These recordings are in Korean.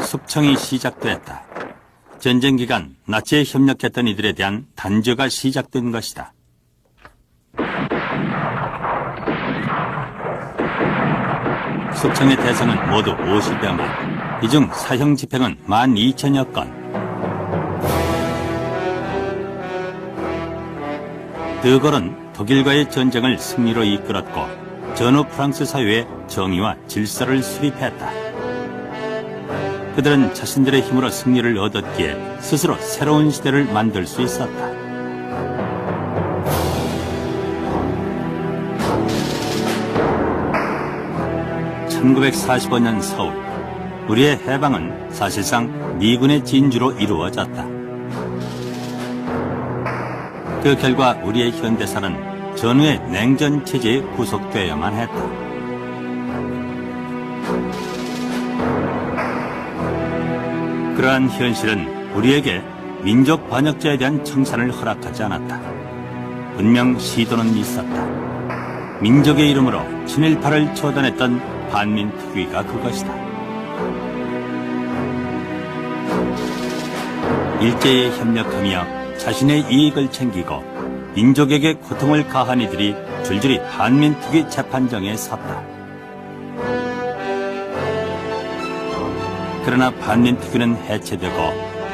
숙청이 시작됐다. 전쟁 기간 나치에 협력했던 이들에 대한 단죄가 시작된 것이다. 숙청의 대상은 모두 50여 만, 이 중 사형 집행은 12,000여 건. 드골은 독일과의 전쟁을 승리로 이끌었고 전후 프랑스 사회의 정의와 질서를 수립했다. 그들은 자신들의 힘으로 승리를 얻었기에 스스로 새로운 시대를 만들 수 있었다. (1945년) 서울, 우리의 해방은 사실상 미군의 진주로 이루어졌다. 그 결과 우리의 현대사는 전후의 냉전 체제에 구속되어야만 했다. 그러한 현실은 우리에게 민족 반역자에 대한 청산을 허락하지 않았다. 분명 시도는 있었다. 민족의 이름으로 친일파를 처단했던 반민특위가 그것이다. 일제에 협력하며 자신의 이익을 챙기고 민족에게 고통을 가한 이들이 줄줄이 반민특위 재판정에 섰다. 그러나 반민특위는 해체되고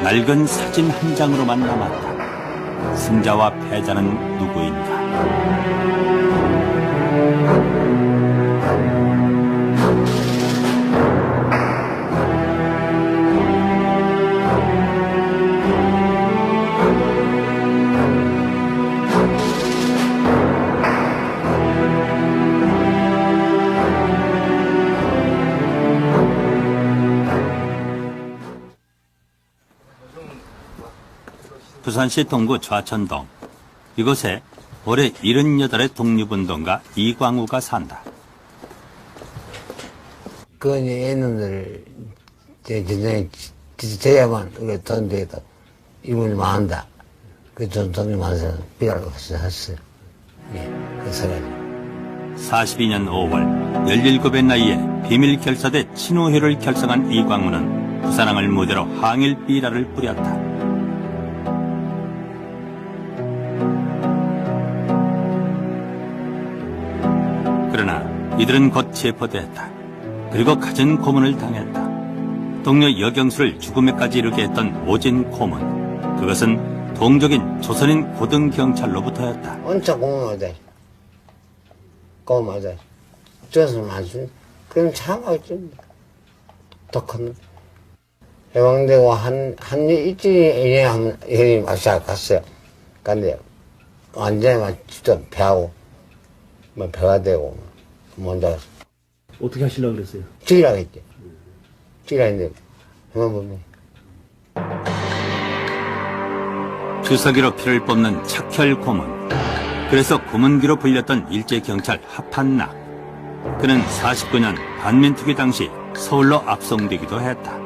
낡은 사진 한 장으로만 남았다. 승자와 패자는 누구인가? 부산시 동구 좌천동. 이곳에 올해 78의 독립운동가 이광우가 산다. 그 애놈들 전쟁에 져야만 우리 돈 되겠다. 이분이 많다. 그 돈이 많아서 비라고 했어요. 예, 그 사람이. 42년 5월 17의 나이에 비밀 결사대 친우회를 결성한 이광우는 부산항을 무대로 항일 비라를 뿌렸다. 그러나 이들은 곧 체포됐다. 그리고 갖은 고문을 당했다. 동료 여경수를 죽음에까지 이르게 했던 오진 고문. 그것은 동족인 조선인 고등경찰로부터였다. 엄청 고문하다. 고문하다. 조선 맞지? 그럼 참았지. 독한. 해방되고 한 일주일에 하면 형이 마시아 갔어요. 근데 완전히 막 진짜 배하고, 뭐 배가 되고, 먼저. 어떻게 하시려고 그랬어요? 죽이라고 했지. 죽이라고 했는데, 그만 보면. 주사기로 피를 뽑는 척혈 고문. 그래서 고문기로 불렸던 일제경찰 하판나. 그는 49년 반민특위 당시 서울로 압송되기도 했다.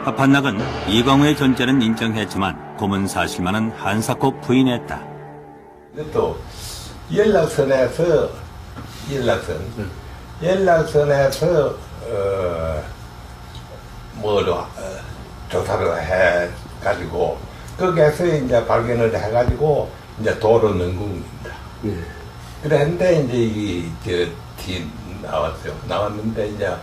하판낙은 이광우의 존재는 인정했지만 고문 사실만은 한사코 부인했다. 또 연락선에서 조사를 해가지고 거기에서 이제 발견을 해가지고 이제 도로 넣은 겁니다. 그랬는데 이제 뒤 나왔어요. 나왔는데 이제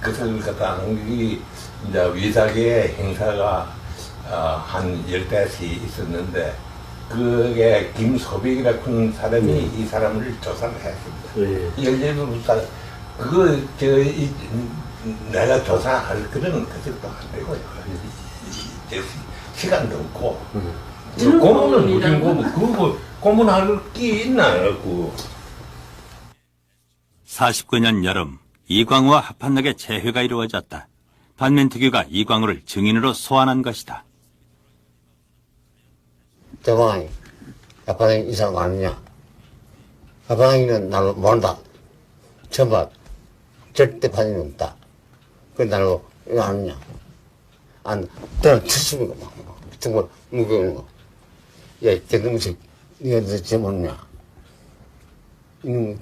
그것을 갖다 하는 이제 위사계 행사가 한 10대씩 있었는데 그게 김소백이라고 하는 사람이 이 사람을 조사를 했습니다. 17부터 내가 조사할 그런 것도 안 되고요. 시간도 없고. 고문은 무슨 고문, 고문할 게 있나요? 49년 여름, 이광우와 하판낙의 재회가 이루어졌다. 반민특위가 이광우를 증인으로 소환한 것이다. 대방이, 하판낙이 이 사람 아니냐? 하판낙이는 나를 모른다. 처음 봐. 절대 판이 없다. 그 나로 이거 아니냐? 안, 너는 투심이고 막, 정말 무거운 거. 야, 개등식, 니가 도대체 뭐냐?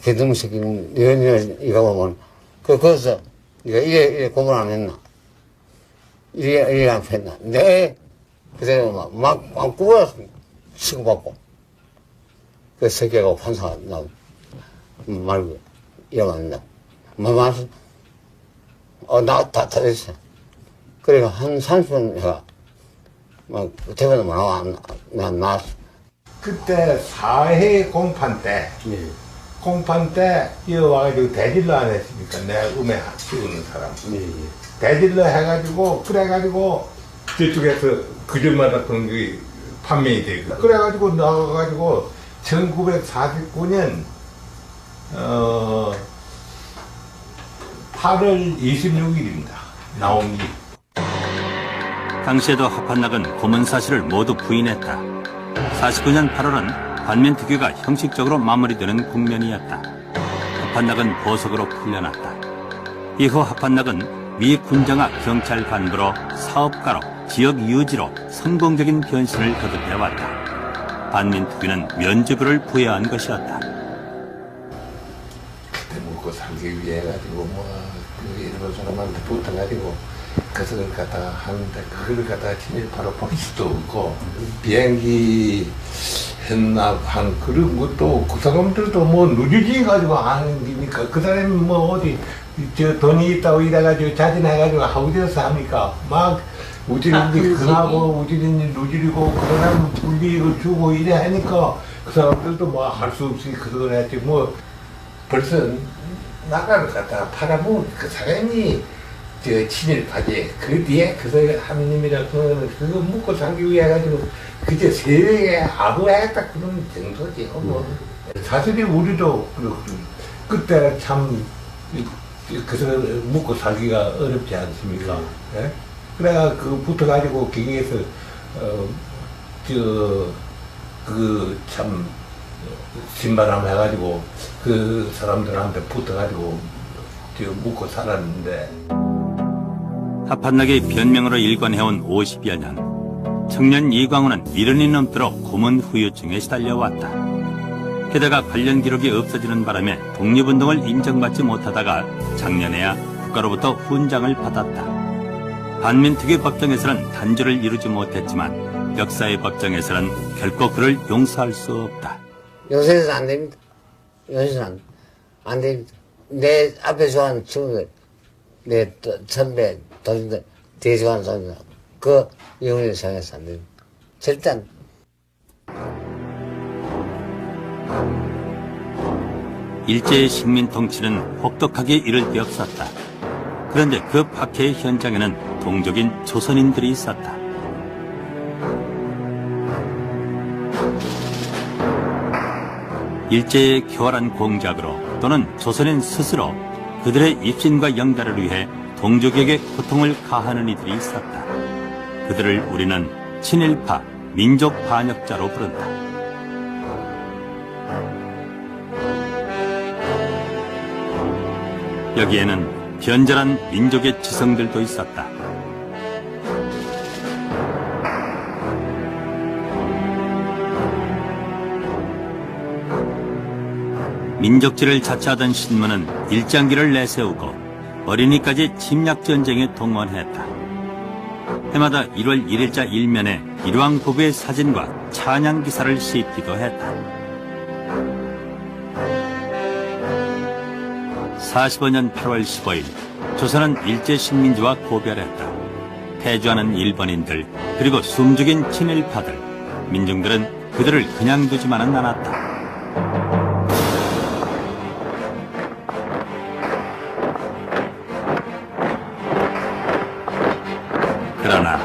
개등식이는, 이거 보면, 거기서 네가 이래 공부를 안 했나? 이래 안 했나? 네. 그래서 막 구워 치고받고. 그 새끼가 판사가 나 말고 이러면 안 된다. 말씀 나 다 됐어. 그래가 한 30분 해가 막 대본에 뭐 나와 난 나왔어. 그때 사회 공판 때 예. 공판 때 이어 와가지고 대질러 안 했습니까? 내 음에 키우는 사람. 예, 예. 대질러 해가지고 그래가지고 저쪽에서 그전마다 그런 게 판매이 되고 그래가지고 나와가지고 1949년 8월 26일입니다. 나온 게. 당시에도 합한락은 고문 사실을 모두 부인했다. 49년 8월은 반민특위가 형식적으로 마무리되는 국면이었다. 합한락은 보석으로 풀려났다. 이후 합한락은 미 군정학 경찰 간부로 사업가로 지역 유지로 성공적인 변신을 거듭해왔다. 반민특위는 면죄부를 부여한 것이었다. 그때 먹고 살기 위해 가지고 그 일본 사람한테 붙어가지고 그것을 갖다 하는데 그걸 갖다 친일파로 볼 수도 없고 비행기 했나 한 그런 것도 그 사람들도 뭐 누리지 가지고 하는 거니까 그 사람이 뭐 어디 저 돈이 있다고 이래가지고 자진해가지고 하우디에서 합니까? 막 우지린지 그하고 우지린지 누지리고 그 사람 불리고 주고 이래 하니까 그 사람들도 뭐 할 수 없이 그걸 했지 뭐 벌써 나라를 갖다 팔아먹은 그 사람이 저 친일파지 그 뒤에 그 하느님이라 그거 묻고 살기 위해 가지고 그저 세상에 아부했다 그런 정도지 뭐 사실이 우리도 그때 참 그래서 묻고 살기가 어렵지 않습니까? 예? 그래가 그 붙어가지고 경에서 그 참 신바람 해가지고 그 사람들한테 붙어가지고 묻고 살았는데. 합한락의 변명으로 일관해온 50여 년. 청년 이광우는 미련이 넘도록 고문 후유증에 시달려왔다. 게다가 관련 기록이 없어지는 바람에 독립운동을 인정받지 못하다가 작년에야 국가로부터 훈장을 받았다. 반민특위 법정에서는 단죄를 이루지 못했지만 역사의 법정에서는 결코 그를 용서할 수 없다. 요새는 안 됩니다. 요새는 안 됩니다. 내 앞에 좋아하는 친구들, 내 선배, 동생들, 되게 좋아하는 사람들, 그 영혼을 생각해서 안 됩니다. 절대 안. 일제의 식민 통치는 혹독하게 이를 데 없었다. 그런데 그 박해의 현장에는 동족인 조선인들이 있었다. 일제의 교활한 공작으로 또는 조선인 스스로 그들의 입신과 영달을 위해 동족에게 고통을 가하는 이들이 있었다. 그들을 우리는 친일파, 민족 반역자로 부른다. 여기에는 변절한 민족의 지성들도 있었다. 민족지를 자처하던 신문은 일장기를 내세우고 어린이까지 침략전쟁에 동원했다. 해마다 1월 1일자 일면에 일왕 부부의 사진과 찬양 기사를 싣기도 했다. 45년 8월 15일 조선은 일제 식민지와 고별했다. 패주하는 일본인들 그리고 숨죽인 친일파들, 민중들은 그들을 그냥 두지만은 않았다. 그러나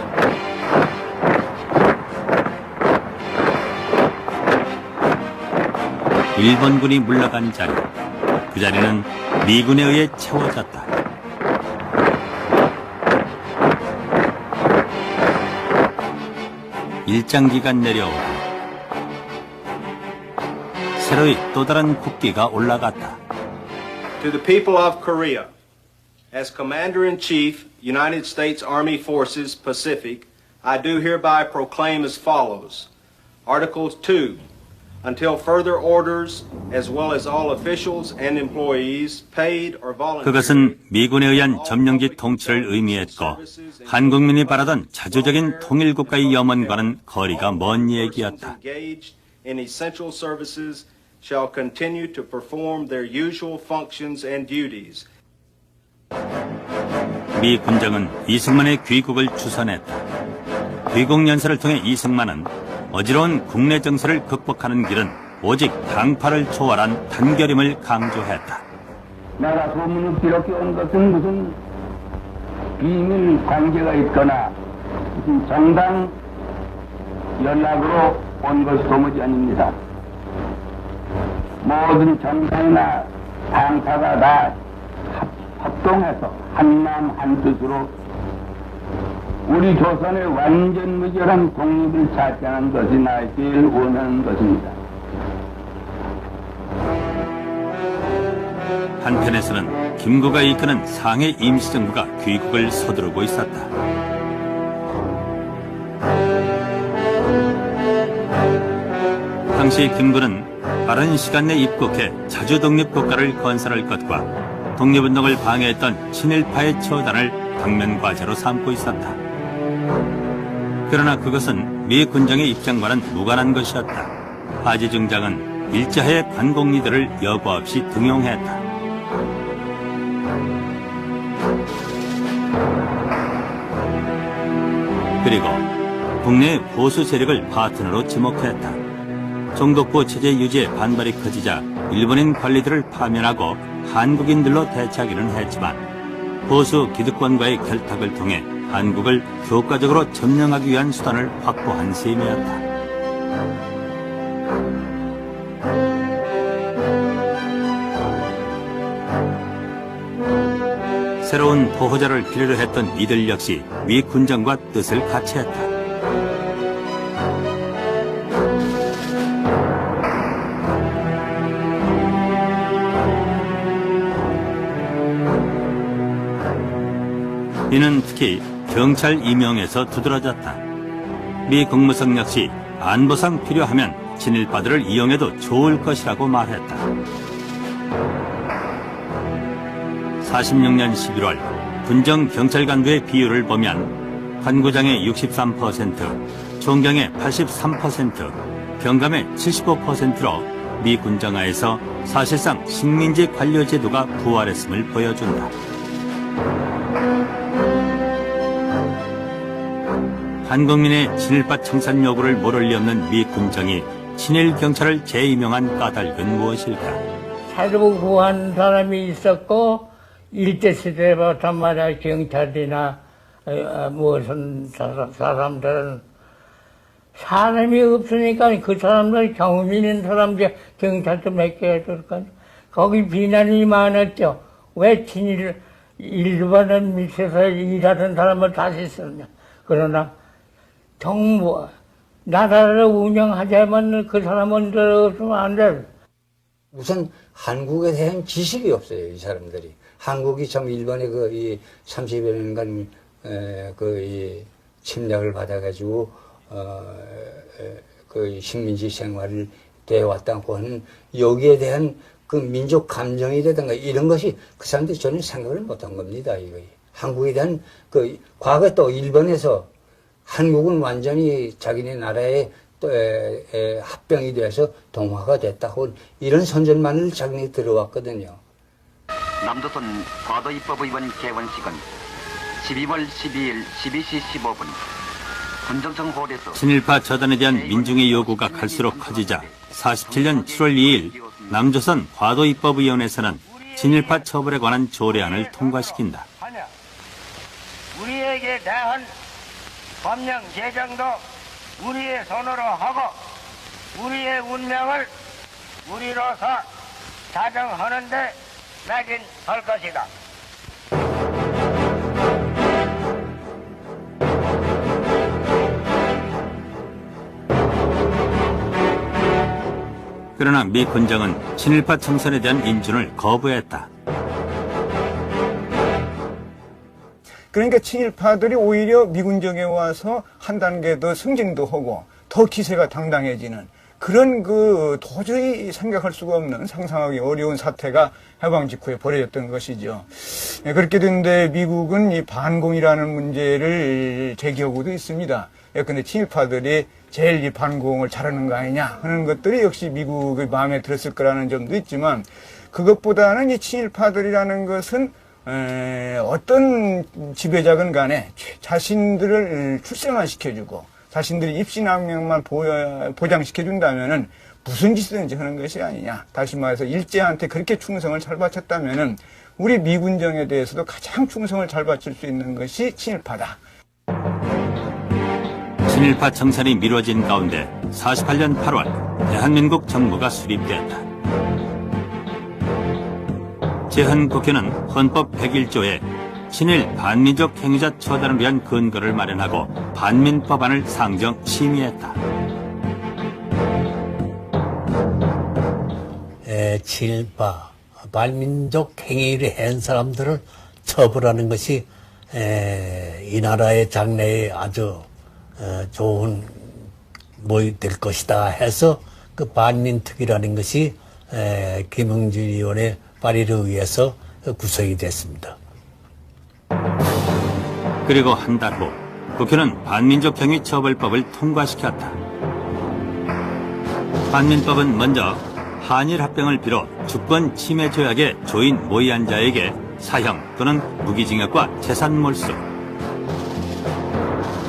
일본군이 물러간 자리, 그 자리는 미군에 의해 채워졌다. 일장기가 내려오고 새로이 또 다른 국기가 올라갔다. To the people of Korea, as Commander-in-Chief, United States Army Forces, Pacific, I do hereby proclaim as follows. Articles 2. until further orders, as well as all officials and employees, paid or volunteer. 그것은 미군에 의한 점령지 통치를 의미했고 한국민이 바라던 자주적인 통일국가의 염원과는 거리가 먼 얘기였다. Engaged in essential services shall continue to perform their usual functions and duties. 미 군정은 이승만의 귀국을 추선했다. 귀국 연설을 통해 이승만은 어지러운 국내 정세를 극복하는 길은 오직 당파를 초월한 단결임을 강조했다. 내가 소문을 기록해 온 것은 무슨 비밀 관계가 있거나 무슨 정당 연락으로 온 것이 도무지 아닙니다. 모든 정당이나 당파가 다 합동해서 한마음 한뜻으로 우리 조선의 완전 무결한 독립을 찾자는 것이 나의 제일 원하는 것입니다. 한편에서는 김구가 이끄는 상해 임시정부가 귀국을 서두르고 있었다. 당시 김구는 빠른 시간 내 입국해 자주독립국가를 건설할 것과 독립운동을 방해했던 친일파의 처단을 당면 과제로 삼고 있었다. 그러나 그것은 미 군정의 입장과는 무관한 것이었다. 하지 중장은 일제하에 관공리들을 여과 없이 등용했다. 그리고 국내 보수 세력을 파트너로 지목했다. 총독부 체제 유지에 반발이 커지자 일본인 관리들을 파면하고 한국인들로 대체하기는 했지만 보수 기득권과의 결탁을 통해 한국을 교과적으로 점령하기 위한 수단을 확보한 셈이었다. 새로운 포호자를 필요로 했던 이들 역시 미 군정과 뜻을 같이 했다. 이는 특히 경찰 임용에서 두드러졌다. 미 국무성 역시 안보상 필요하면 친일파들을 이용해도 좋을 것이라고 말했다. 46년 11월 군정 경찰 간부의 비율을 보면 관구장의 63%, 총경의 83%, 경감의 75%로 미 군정하에서 사실상 식민지 관료 제도가 부활했음을 보여준다. 한국민의 친일파 청산 요구를 모를 리 없는 미 군정이 친일 경찰을 재임용한 까닭은 무엇일까? 새로 구한 사람이 있었고 일제 시대부터 말이야 경찰이나 무슨 사람들은 사람이 없으니까 그 사람들 경험 있는 사람들 경찰도 몇 개 해줄까? 거기 비난이 많았죠. 왜 친일 일본은 밑에서 일하는 사람을 다시 쓰느냐? 그러나 정부 나라를 운영하자면 그 사람은 없으면 안 돼. 우선 한국에 대한 지식이 없어요, 이 사람들이. 한국이 참 일본의 이 30여 년간 이 침략을 받아가지고 그 식민지 생활을 되어왔다고 하는 여기에 대한 그 민족 감정이라든가 이런 것이 그 사람들이 전혀 생각을 못한 겁니다. 이거 한국에 대한 그 과거 또 일본에서 한국은 완전히 자기네 나라에 또 합병이 돼서 동화가 됐다고 이런 선전만을 자기네 들어왔거든요. 남조선 과도입법의원 개원식은 12월 12일 12시 15분 군정청 홀에서 친일파 처단에 대한 민중의 요구가 갈수록 커지자 47년 7월 2일 남조선 과도입법위원회에서는 친일파 처벌에 관한 조례안을 통과시킨다. 우리에게 대한 법령 제정도 우리의 손으로 하고 우리의 운명을 우리로서 자정하는데 매진 할 것이다. 그러나 미 군정은 친일파 청산에 대한 인준을 거부했다. 그러니까 친일파들이 오히려 미군정에 와서 한 단계 더 승진도 하고 더 기세가 당당해지는 그런 도저히 생각할 수가 없는 상상하기 어려운 사태가 해방 직후에 벌어졌던 것이죠. 그렇게 됐는데 미국은 이 반공이라는 문제를 제기하고도 있습니다. 근데 친일파들이 제일 이 반공을 잘하는 거 아니냐 하는 것들이 역시 미국의 마음에 들었을 거라는 점도 있지만 그것보다는 이 친일파들이라는 것은 어떤 지배자건 간에 자신들을 출생화시켜주고 자신들이 입신학명만 보장시켜준다면은 무슨 짓이든지 하는 것이 아니냐. 다시 말해서 일제한테 그렇게 충성을 잘 바쳤다면은 우리 미군정에 대해서도 가장 충성을 잘 바칠 수 있는 것이 친일파다. 친일파 청산이 미뤄진 가운데 48년 8월 대한민국 정부가 수립됐다. 제헌국회는 헌법 101조에 친일 반민족 행위자 처단을 위한 근거를 마련하고 반민법안을 상정 심의했다. 친일파 반민족 행위를 한 사람들을 처벌하는 것이 이 나라의 장래에 아주 좋은 뭐 될 것이다 해서 그 반민특위라는 것이 김영준 의원의 발의를 의해서 구성이 됐습니다. 그리고 한 달 후 국회는 반민족 행위 처벌법을 통과시켰다. 반민법은 먼저 한일 합병을 비롯 주권 침해 조약의 조인 모의한 자에게 사형 또는 무기징역과 재산 몰수,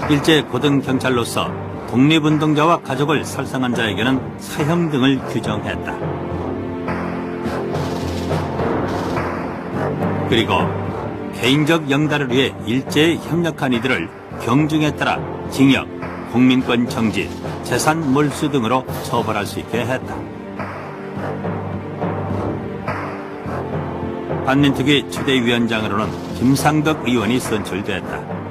일제 고등경찰로서 독립운동자와 가족을 살상한 자에게는 사형 등을 규정했다. 그리고 개인적 영달을 위해 일제에 협력한 이들을 경중에 따라 징역, 국민권 정지, 재산 몰수 등으로 처벌할 수 있게 했다. 반민특위 추대위원장으로는 김상덕 의원이 선출됐다.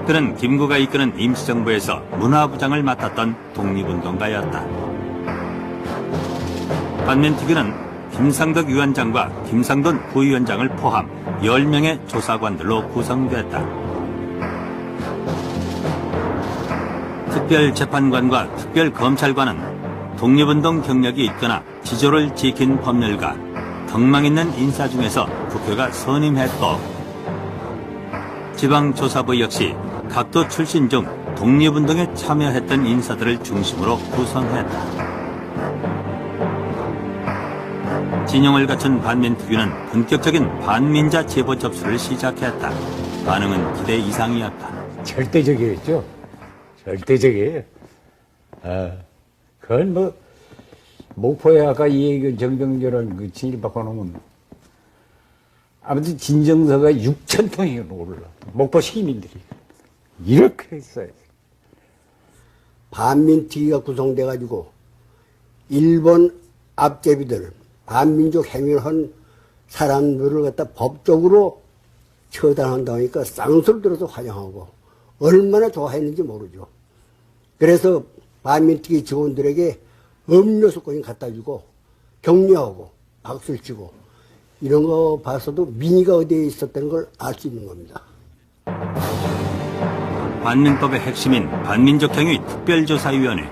그는 김구가 이끄는 임시정부에서 문화부장을 맡았던 독립운동가였다. 반민특위는 김상덕 위원장과 김상돈 부위원장을 포함 10명의 조사관들로 구성됐다. 특별재판관과 특별검찰관은 독립운동 경력이 있거나 지조를 지킨 법률가, 덕망 있는 인사 중에서 국회가 선임했고, 지방조사부 역시 각도 출신 중 독립운동에 참여했던 인사들을 중심으로 구성했다. 진영을 갖춘 반민특위는 본격적인 반민자 제보 접수를 시작했다. 반응은 기대 이상이었다. 절대적이었죠. 절대적이에요. 그건 뭐 목포에 아까 이 얘기 정병렬은 그 친일파 놓으면 아무튼 진정서가 6,000통이 올라. 목포 시민들이 이렇게 했어요. 반민특위가 구성돼가지고 일본 앞제비들 반민족 행위를 한 사람들을 갖다 법적으로 처단한다니까 쌍소리 들어서 환영하고 얼마나 좋아했는지 모르죠. 그래서 반민특위 직원들에게 음료수까지 갖다 주고 격려하고 박수를 치고 이런 거 봐서도 민의가 어디에 있었다는 걸 알 수 있는 겁니다. 반민법의 핵심인 반민족행위 특별조사위원회.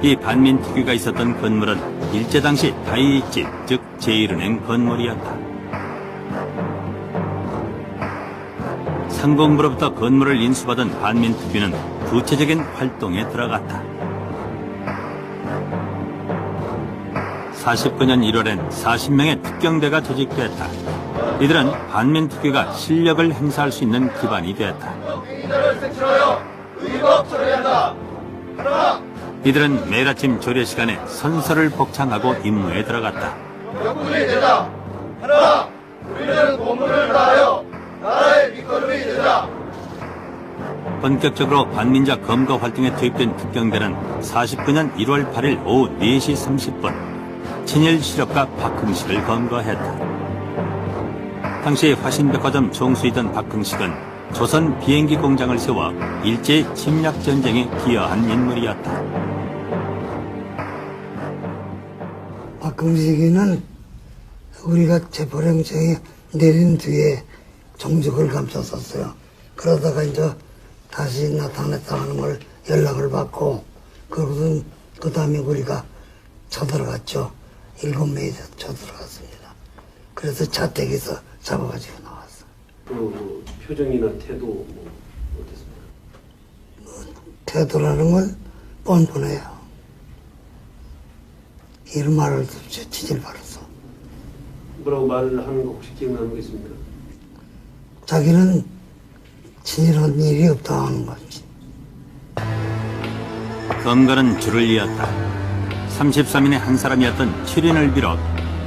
이 반민특위가 있었던 건물은 일제 당시 다이익집, 즉 제1은행 건물이었다. 상공부로부터 건물을 인수받은 반민특위는 구체적인 활동에 들어갔다. 49년 1월엔 40명의 특경대가 조직됐다. 이들은 반민특위가 실력을 행사할 수 있는 기반이 됐다. 이들은 매일 아침 조례 시간에 선서를 복창하고 임무에 들어갔다. 명분이 되자. 하나, 우리는 본분을 다하여 나라의 밑거름이 되자. 본격적으로 반민자 검거 활동에 투입된 특경대는 49년 1월 8일 오후 4시 30분 친일 실업가 박흥식을 검거했다. 당시 화신백화점 총수이던 박흥식은 조선 비행기 공장을 세워 일제의 침략 전쟁에 기여한 인물이었다. 박흥식이는 우리가 체포령령이 내린 뒤에 정적을 감쌌었어요. 그러다가 이제 다시 나타났다 하는 걸 연락을 받고, 그러고는 그 다음에 우리가 쳐들어갔죠. 7명이 쳐들어갔습니다. 그래서 자택에서 잡아가지고 나왔어. 그 표정이나 태도 뭐 어땠습니까? 태도라는 건 뻔뻔해요. 이런 말을 지질 말았어. 뭐라고 말을 하는 거 혹시 기억나는 거 있습니까? 자기는 진일한 일이 없다 하는 거지. 검거는 줄을 이었다. 33인의 한 사람이었던 7인을 비롯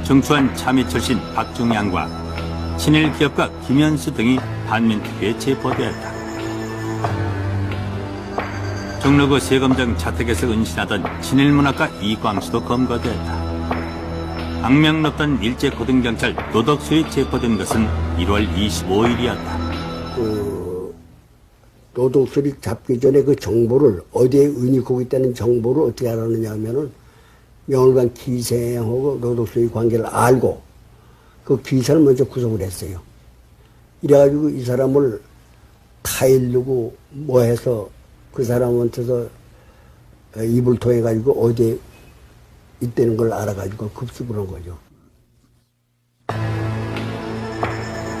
정추한 참의 출신 박중양과 친일 기업가 김현수 등이 반민특위에 체포되었다. 종로구 세검정 자택에서 은신하던 친일문학가 이광수도 검거되었다. 악명 높던 일제고등경찰 노덕수에 체포된 것은 1월 25일이었다. 노덕수를 잡기 전에 그 정보를 어디에 은이고 있다는 정보를 어떻게 알았느냐 하면은 명월관 기생하고 노덕수의 관계를 알고 그 기사를 먼저 구속을 했어요. 이래가지고 이 사람을 타일르고 뭐 해서 그 사람한테서 입을 통해가지고 어디에 있다는 걸 알아가지고 급습을 한 거죠.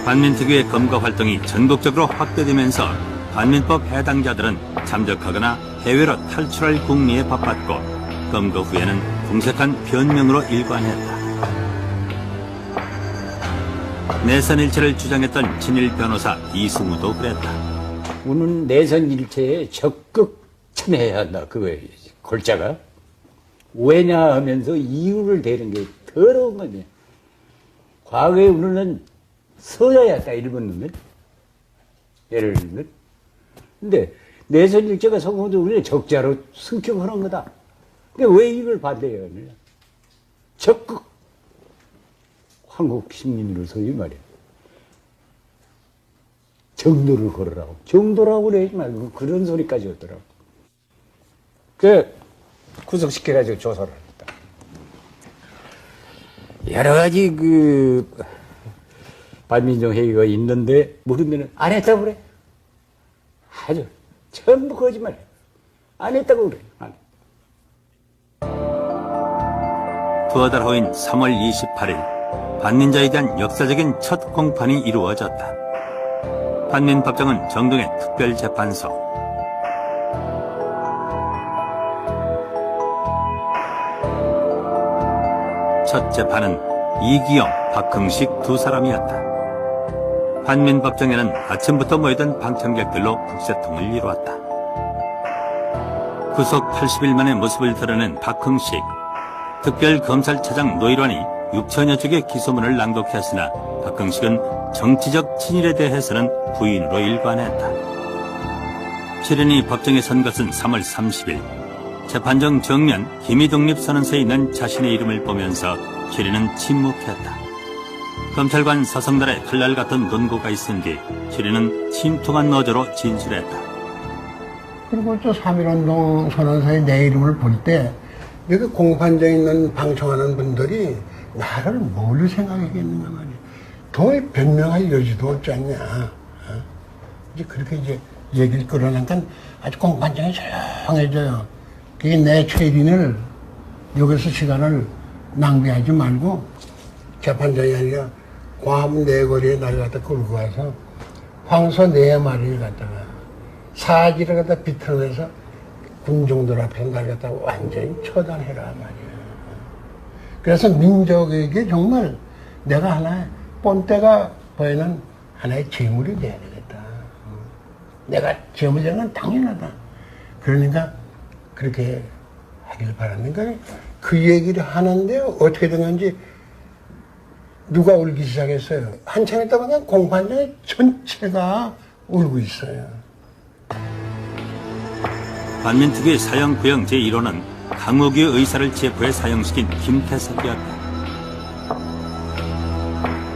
반민특위의 검거 활동이 전국적으로 확대되면서 반민법 해당자들은 잠적하거나 해외로 탈출할 국리에 바빴고 검거 후에는 궁색한 변명으로 일관했다. 내선일체를 주장했던 친일 변호사 이승우도 그랬다. 우리는 내선일체에 적극 참여해야 한다. 그거예요. 골자가. 왜냐 하면서 이유를 대는 게 더러운 거지. 과거에 우리는 서야였다, 일본 놈은. 예를 들면. 근데 내선일체가 성공도 우리는 적자로 승격하는 거다. 근데 왜 이걸 반대해야 하느냐. 적극 한국 시민으로 소위 말이야. 정도를 걸으라고. 정도라고 그러지 말고 그런 소리까지 하더라고. 구속시켜가지고 조사를 했다. 여러 가지 반민정 회의가 있는데 물으면은 안 했다고 그래. 아주 전부 거짓말해. 안 했다고 그래. 안. 두어 달 후인 3월 28일 반민자에 대한 역사적인 첫 공판이 이루어졌다. 반민법정은 정동의 특별재판소. 첫 재판은 이기영, 박흥식 두 사람이었다. 반민법정에는 아침부터 모이던 방청객들로 국세통을 이루었다. 구속 80일 만에 모습을 드러낸 박흥식. 특별검찰차장 노일원이 6천여 쪽의 기소문을 낭독했으나 박흥식은 정치적 친일에 대해서는 부인으로 일관했다. 7인이 법정에 선 것은 3월 30일. 재판정 정면 기미독립선언서에 있는 자신의 이름을 보면서 7인은 침묵했다. 검찰관 서성달에 칼날 같은 논고가 있은 뒤 7인은 침통한 어조로 진술했다. 그리고 또 3.1운동 선언서에 내 이름을 볼 때 여기 공판장에 있는 방청하는 분들이 나를 뭘로 생각하겠는가 말이야. 더 변명할 여지도 없지 않냐. 이제 그렇게 이제 얘기를 끌어내니까 아주 공판장이 조용해져요. 그게 내 최린을 여기서 시간을 낭비하지 말고 재판장이 아니라 광화문 내거리에 날 갖다 끌고 와서 황소 4마리를 갖다가 사지를 갖다 비틀어내서 군중들 앞에 날 갖다 완전히 처단해라 말이야. 그래서 민족에게 정말 내가 하나의 본때가 보이는 하나의 재물이 돼야 되겠다. 내가 재물 되는 건 당연하다. 그러니까 그렇게 하길 바랐는가. 그 얘기를 하는데 어떻게 된 건지 누가 울기 시작했어요. 한참 있다 보니까 공판장의 전체가 울고 있어요. 반민특위 사형구형 제1호는 강옥의 의사를 체포해 사형시킨 김태석이었다.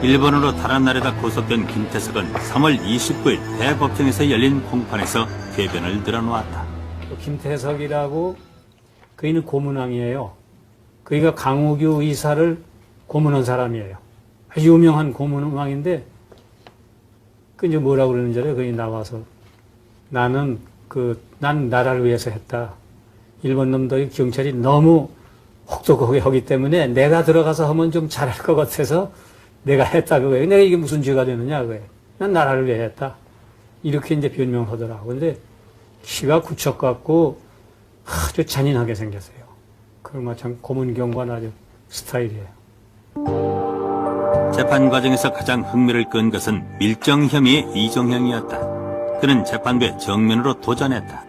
일본으로 달아나려다 구속된 김태석은 3월 29일 대법정에서 열린 공판에서 궤변을 늘어놓았다. 김태석이라고 그이는 고문왕이에요. 그이가 강옥유 의사를 고문한 사람이에요. 아주 유명한 고문왕인데 그 이제 뭐라고 그러는지 알아요? 그이 나와서 난 나라를 위해서 했다. 일본 놈들이 경찰이 너무 혹독하게 하기 때문에 내가 들어가서 하면 좀 잘할 것 같아서 내가 했다 그거예요. 내가 이게 무슨 죄가 되느냐 그거예요. 난 나라를 위해 했다. 이렇게 이제 변명하더라고. 근데 키가 9척 같고 아주 잔인하게 생겼어요. 그 마찬 고문경관 아주 스타일이에요. 재판 과정에서 가장 흥미를 끈 것은 밀정 혐의의 이종형이었다. 그는 재판부에 정면으로 도전했다.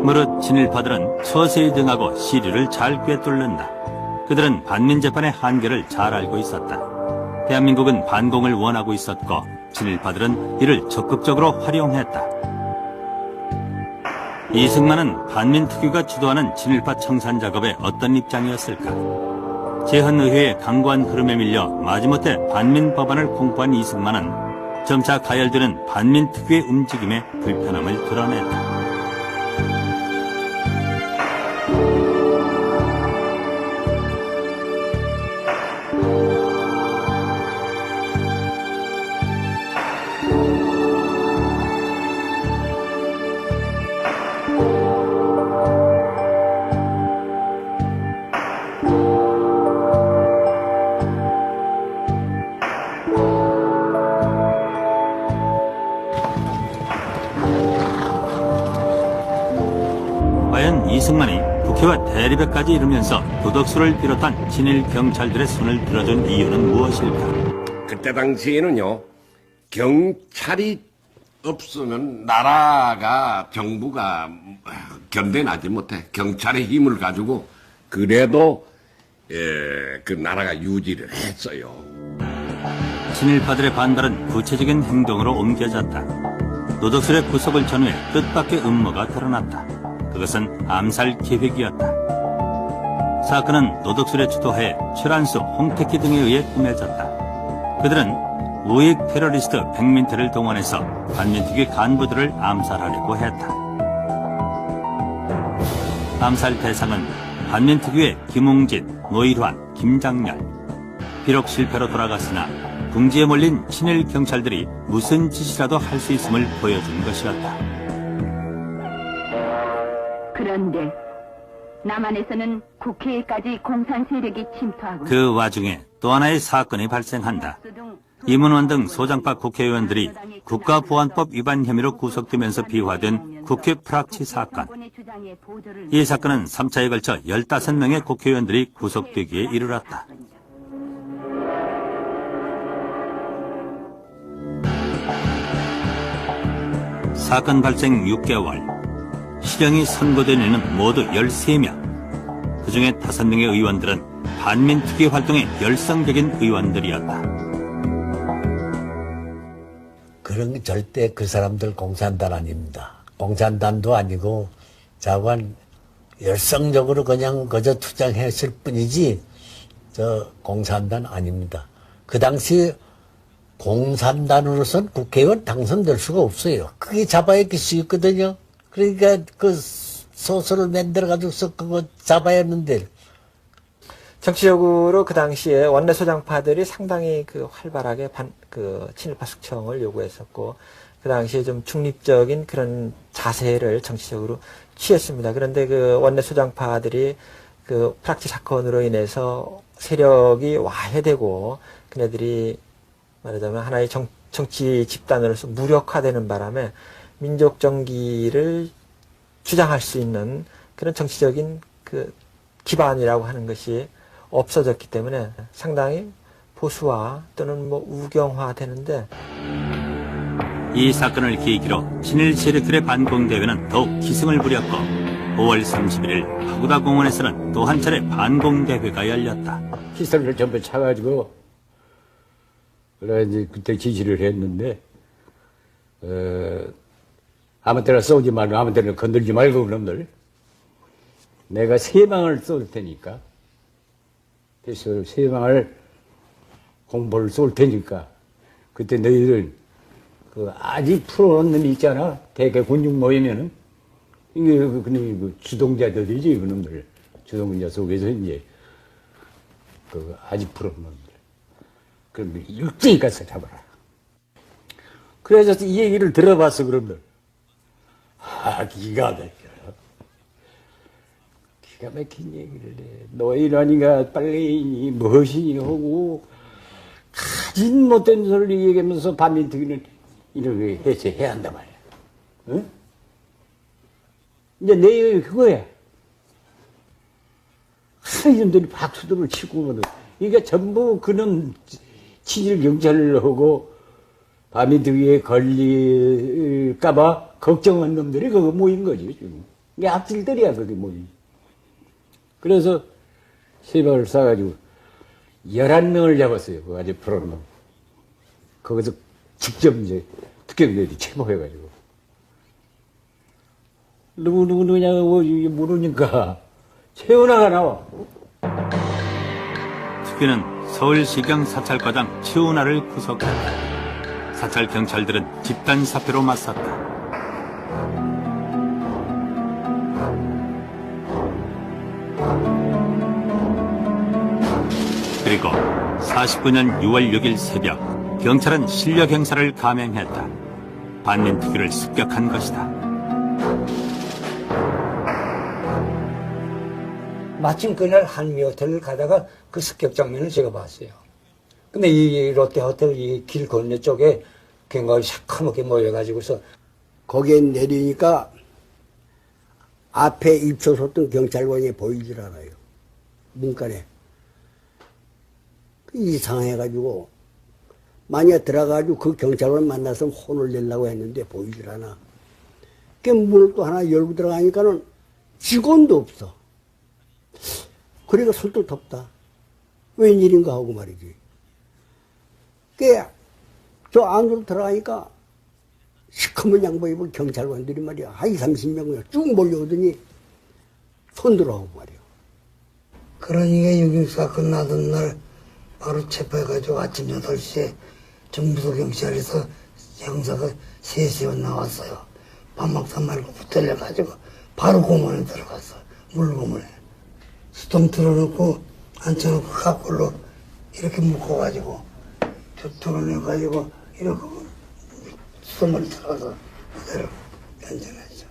무릇 친일파들은 서서히 등하고 시류를 잘 꿰뚫는다. 그들은 반민재판의 한계를 잘 알고 있었다. 대한민국은 반공을 원하고 있었고 친일파들은 이를 적극적으로 활용했다. 이승만은 반민특위가 주도하는 친일파 청산 작업에 어떤 입장이었을까? 제헌의회의 강고한 흐름에 밀려 마지못해 반민법안을 공포한 이승만은 점차 가열되는 반민특위의 움직임에 불편함을 드러냈다. 과연 이승만이 국회와 대립에까지 이르면서 도덕수를 비롯한 친일 경찰들의 손을 들어준 이유는 무엇일까? 그때 당시에는요, 경찰이 없으면 나라가, 정부가 견뎌나지 못해. 경찰의 힘을 가지고 그래도 그 나라가 유지를 했어요. 친일파들의 반발은 구체적인 행동으로 옮겨졌다. 노덕술의 구속을 전후해 뜻밖의 음모가 드러났다. 그것은 암살 계획이었다. 사건은 노덕술의 주도하에 최란수, 홍택희 등에 의해 꾸며졌다. 그들은 우익 테러리스트 백민태를 동원해서 반민특위 간부들을 암살하려고 했다. 암살 대상은 반민특위의 김웅진, 노일환, 김장렬. 비록 실패로 돌아갔으나 궁지에 몰린 친일 경찰들이 무슨 짓이라도 할 수 있음을 보여준 것이었다. 그런데 남한에서는 국회에까지 공산 세력이 침투하고 그 와중에 또 하나의 사건이 발생한다. 이문원 등 소장파 국회의원들이 국가보안법 위반 혐의로 구속되면서 비화된 국회 프락치 사건. 이 사건은 3차에 걸쳐 15명의 국회의원들이 구속되기에 이르렀다. 사건 발생 6개월, 실형이 선고된 이는 모두 13명. 그중에 5명의 의원들은 반민특위 활동에 열성적인 의원들이었다. 그런 게 절대 그 사람들 공산당 아닙니다. 공산당도 아니고 자관 열성적으로 그냥 그저 투쟁했을 뿐이지 저 공산당 아닙니다. 그 당시 공산당으로선 국회의원 당선될 수가 없어요. 그게 잡아야 할 수 있거든요. 그러니까 그 소설을 만들어가지고 그거 잡아야 했는데. 정치적으로 그 당시에 원내 소장파들이 상당히 그 활발하게 친일파 숙청을 요구했었고, 그 당시에 좀 중립적인 그런 자세를 정치적으로 취했습니다. 그런데 그 원내 소장파들이 그 프락치 사건으로 인해서 세력이 와해되고, 그네들이 말하자면 하나의 정치 집단으로서 무력화되는 바람에 민족 정기를 주장할 수 있는 그런 정치적인 그 기반이라고 하는 것이 없어졌기 때문에 상당히 보수화 또는 뭐 우경화 되는데, 이 사건을 계기로 친일 세력들의 반공대회는 더욱 기승을 부렸고 5월 31일 파구다공원에서는 또 한 차례 반공대회가 열렸다. 피스톨을 전부 차가지고 그래 이제 그때 지시를 했는데 아무 때나 쏘지 말고 아무 때나 건들지 말고 그놈들 내가 3방을 쏠 테니까 피스톨 3방을 공보를 쏠 테니까 그때 너희들 그 아직 풀어놓은 놈이 있잖아. 대개 군중 모이면은 이게 그놈이 그 주동자들이지 그놈들 주동자 속에서 이제 그 아직 풀어놓은 놈들 그럼 일찍이 가서 잡아라. 그래서 이 얘기를 들어봤어, 그러면. 기가 막혀. 기가 막힌 얘기를 해. 노인하니까 빨리 무엇이니 하고, 가진 못된 소리를 얘기하면서 반민특위는 이렇게 해체해야 한단 말이야. 응? 이제 내 얘기 그거야. 이놈들이 박수들을 치고, 이게 전부 그는 친일 경찰을 하고, 반민특위에 걸릴까봐 걱정한 놈들이 그거 모인 거지, 지금. 이게 악질들이야, 그게 모인. 그래서 세박을 싸가지고 11명을 잡았어요. 그 아주 프로는. 거기서 직접 이제 특경대들이 체포해가지고. 누구냐고 모르니까 최은하가 나와. 특위는 서울시경 사찰과장 최은하를 구속했다. 사찰 경찰들은 집단 사표로 맞섰다. 그리고 49년 6월 6일 새벽 경찰은 실력 행사를 감행했다. 반민특위를 습격한 것이다. 마침 그날 한미 호텔을 가다가 그 습격 장면을 제가 봤어요. 근데 이 롯데 호텔 이 길 건너 쪽에 굉장히 새카맣게 모여가지고서 거기에 내리니까 앞에 입혀섰던 경찰관이 보이질 않아요. 문간에. 이상해가지고 만약에 들어가가지고 그 경찰관 만나서 혼을 내려고 했는데 보이질 않아. 그 문을 또 하나 열고 들어가니까는 직원도 없어. 그러니까 손도 덥다. 웬일인가 하고 말이지. 저 안으로 들어가니까 시커먼 양복 입은 경찰관들이 말이야. 한 30명이나 쭉 몰려오더니 손들어오고 말이야. 그러니까 6.25 사건 나던 날 바로 체포해가지고 아침 8시에 정부도 경찰에서 형사가 3시간 나왔어요. 반막상 말고 붙들려가지고 바로 고문에 들어갔어. 물고문에. 수동 틀어놓고 앉혀놓고 가꿀로 이렇게 묶어가지고 틀어내가지고 이렇게 수동을 들어가서 그대로 연전했죠.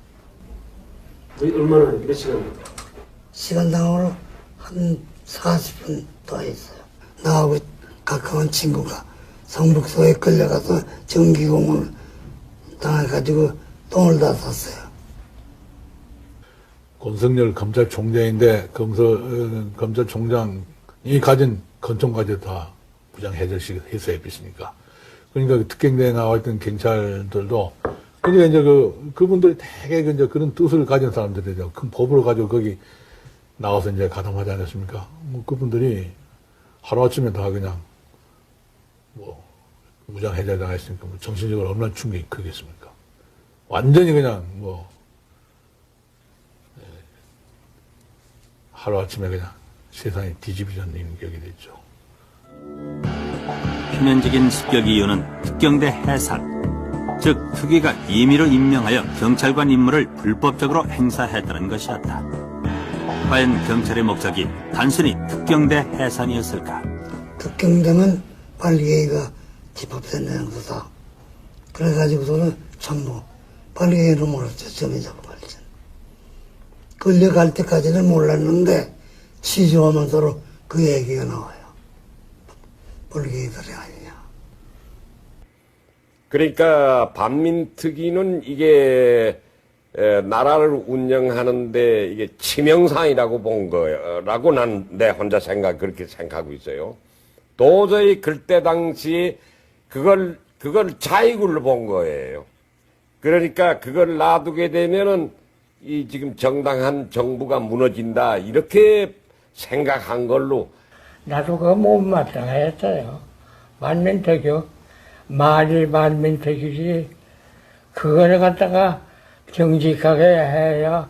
얼마나 몇 시간입니까? 시간당으로 한 40분 더 했어요. 나하고 가까운 친구가 성북소에 끌려가서 정기고문을 당해가지고 똥을 다 쌌어요. 권성열 검찰총장인데 검찰총장이 가진 권총까지 다 부장 해제해서 했으니까. 그러니까 특경대에 나와있던 경찰들도 그러니까 이제 그분들이 되게 이제 그런 뜻을 가진 사람들이죠. 큰 법을 가지고 거기 나와서 이제 가담하지 않았습니까? 뭐 그분들이 하루아침에 다 그냥 뭐 무장 해제당했으니까 뭐 정신적으로 얼마나 충격이 크겠습니까? 완전히 그냥 뭐 하루아침에 그냥 세상이 뒤집어졌는 격이 됐죠. 표면적인 습격 이유는 특경대 해산, 즉 특위가 임의로 임명하여 경찰관 임무를 불법적으로 행사했다는 것이었다. 과연 경찰의 목적이 단순히 특경대 해산이었을까? 특경대는 빨리개가 집합된 행사다. 그래가지고서는 전부 빨리개로 몰았죠. 점에 잡아갈지. 끌려갈 때까지는 몰랐는데 취조하면서로 그 얘기가 나와요. 빨리개들이 아니냐. 그러니까 반민특위는 이게 나라를 운영하는데 이게 치명상이라고 본 거라고 난 내 혼자 그렇게 생각하고 있어요. 도저히 그때 당시 그걸 자익으로 본 거예요. 그러니까 그걸 놔두게 되면은 이 지금 정당한 정부가 무너진다 이렇게 생각한 걸로. 나도 그거 못마땅했어요. 반민특위 말이 반민특위지 그거를 갖다가 정직하게 해야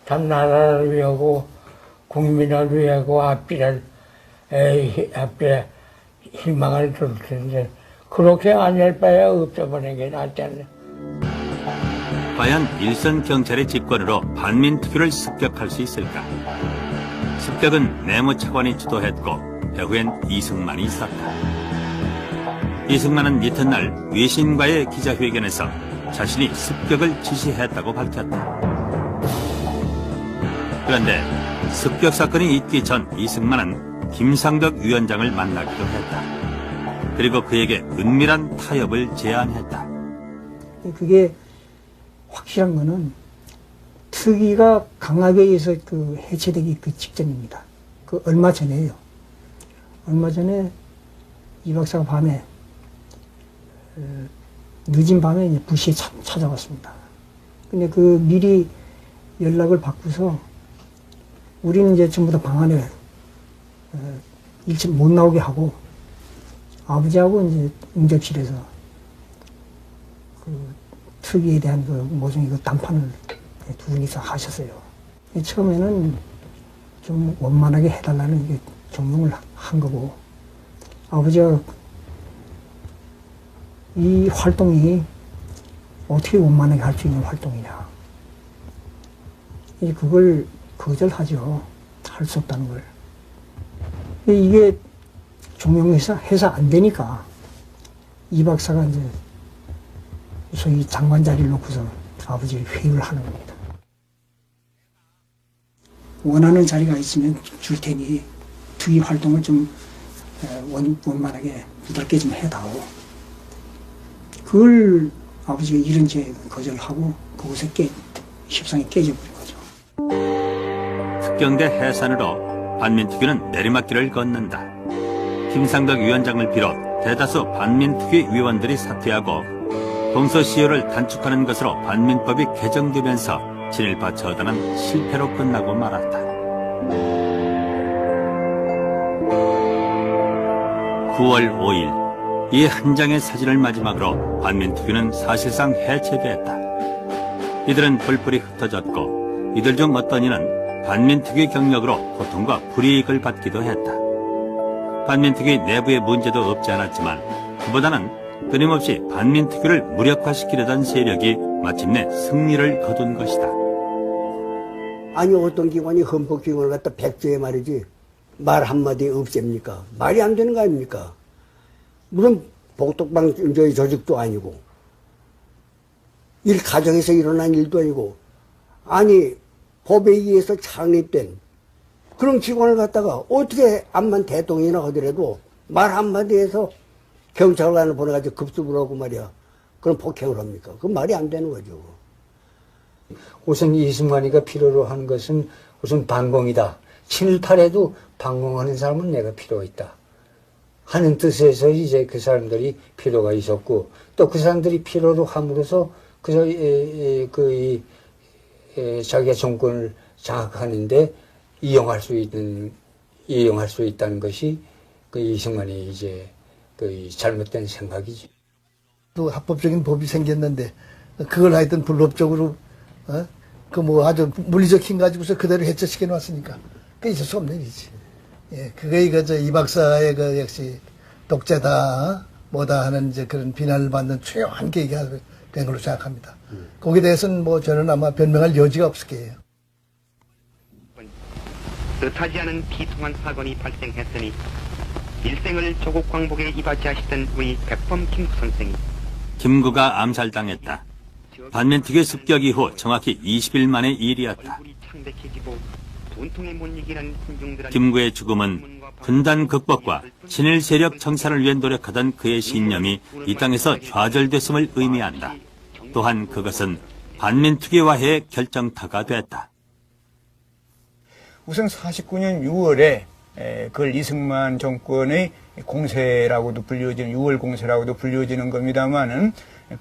참 나라를 위하고 국민을 위하고 앞길에 희망을 줄 텐데 그렇게 안 할 바에 없어버리는 게 낫지 않나. 과연 일선 경찰의 직권으로 반민특위를 습격할 수 있을까? 습격은 내무 차관이 주도했고 배후엔 이승만이 있었다. 이승만은 이튿날 외신과의 기자회견에서 자신이 습격을 지시했다고 밝혔다. 그런데 습격 사건이 있기 전 이승만은 김상덕 위원장을 만나기도 했다. 그리고 그에게 은밀한 타협을 제안했다. 그게 확실한 거는 특위가 강하게 의해서 해체되기 그 직전입니다. 그 얼마 전에요. 얼마 전에 이 박사가 밤에 늦은 밤에 이제 부시에 찾아왔습니다. 근데 그 미리 연락을 받고서 우리는 이제 전부 다 방 안에 일찍 못 나오게 하고 아버지하고 이제 응접실에서 그 특위에 대한 그 모종의 그 담판을 두 분이서 하셨어요. 처음에는 좀 원만하게 해달라는 이게 종용을 한 거고, 아버지가 이 활동이 어떻게 원만하게 할 수 있는 활동이냐. 그걸 거절하죠. 할 수 없다는 걸. 이게 종용해서 안 되니까 이 박사가 이제 소위 장관 자리를 놓고서 아버지를 회유를 하는 겁니다. 원하는 자리가 있으면 줄 테니 특위 활동을 좀 원만하게 부드럽게 좀 해다오. 그걸 아버지가 이런 제 거절하고 그곳에 협상이 깨져버린 거죠. 특경대 해산으로 반민특위는 내리막길을 걷는다. 김상덕 위원장을 비롯 대다수 반민특위 위원들이 사퇴하고 동서시효를 단축하는 것으로 반민법이 개정되면서 친일파 처단은 실패로 끝나고 말았다. 9월 5일 이 한 장의 사진을 마지막으로 반민특위는 사실상 해체됐다. 이들은 뿔뿔이 흩어졌고 이들 중 어떤 이는 반민특위 경력으로 고통과 불이익을 받기도 했다. 반민특위 내부의 문제도 없지 않았지만 그보다는 끊임없이 반민특위를 무력화시키려던 세력이 마침내 승리를 거둔 것이다. 아니 어떤 기관이 헌법기관을 갖다 백조에 말이지 말 한마디 없앱니까? 말이 안 되는 거 아닙니까? 물론 복덕방 조직도 아니고 일 가정에서 일어난 일도 아니고 아니 법에 의해서 창립된 그런 기관을 갖다가 어떻게 암만 대통령이나 하더라도 말 한마디에서 경찰관을 보내가지고 급습을 하고 말이야. 그럼 폭행을 합니까? 그건 말이 안 되는 거죠. 우선 이승만이가 필요로 하는 것은 우선 반공이다. 친일파래도 반공하는 사람은 내가 필요가 있다 하는 뜻에서 이제 그 사람들이 필요가 있었고, 또 그 사람들이 필요로 함으로써 자기가 정권을 장악하는데 이용할 수 있다는 것이 그 이승만이 이제 그 잘못된 생각이지. 또 합법적인 법이 생겼는데 그걸 하여튼 불법적으로 그 뭐 아주 물리적 힘 가지고서 그대로 해체시켜 놨으니까 그 있을 수 없는 일이지. 예, 그게 이 박사의 그 역시 독재다 뭐다 하는 이제 그런 비난을 받는 최후한 계기가 된 걸로 생각합니다. 거기에 대해서는 뭐 저는 아마 변명할 여지가 없을 거예요. 뜻하지 않은 비통한 사건이 발생했으니 일생을 조국 광복에 이바지하시던 우리 백범 김구 선생이 김구가 암살당했다. 반민특위 습격 이후 정확히 20일 만의 일이었다. 김구의 죽음은 분단 극복과 친일 세력 청산을 위해 노력하던 그의 신념이 이 땅에서 좌절됐음을 의미한다. 또한 그것은 반민특위와의 결정타가 됐다. 우선 49년 6월에 그걸 이승만 정권의 공세라고도 불려지는 6월 공세라고도 불려지는 겁니다만은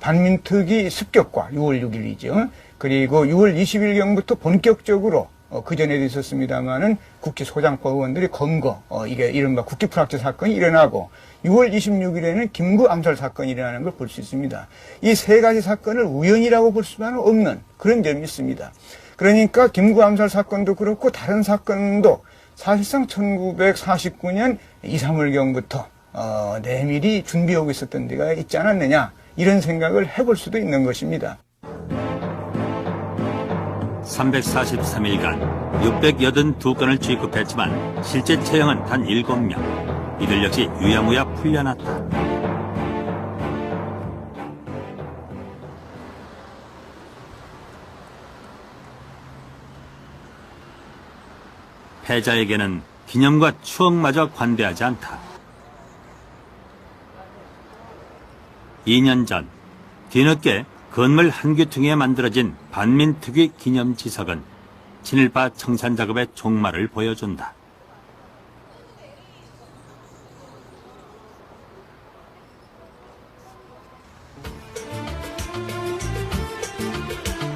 반민특위 습격과 6월 6일이죠. 그리고 6월 20일경부터 본격적으로 그 전에도 있었습니다만은 국회 소장법 의원들이 검거, 이게 이른바 국회 불합치 사건이 일어나고 6월 26일에는 김구 암살 사건이 일어나는 걸 볼 수 있습니다. 이 세 가지 사건을 우연이라고 볼 수는 없는 그런 점이 있습니다. 그러니까 김구 암살 사건도 그렇고 다른 사건도 사실상 1949년 2, 3월경부터 내밀히 준비하고 있었던 데가 있지 않았느냐 이런 생각을 해볼 수도 있는 것입니다. 343일간 682건을 취급했지만 실제 채용은 단 7명. 이들 역시 유야무야 풀려났다. 패자에게는 기념과 추억마저 관대하지 않다. 2년 전 뒤늦게 건물 한 귀퉁이에 만들어진 반민특위 기념지석은 친일파 청산 작업의 종말을 보여준다.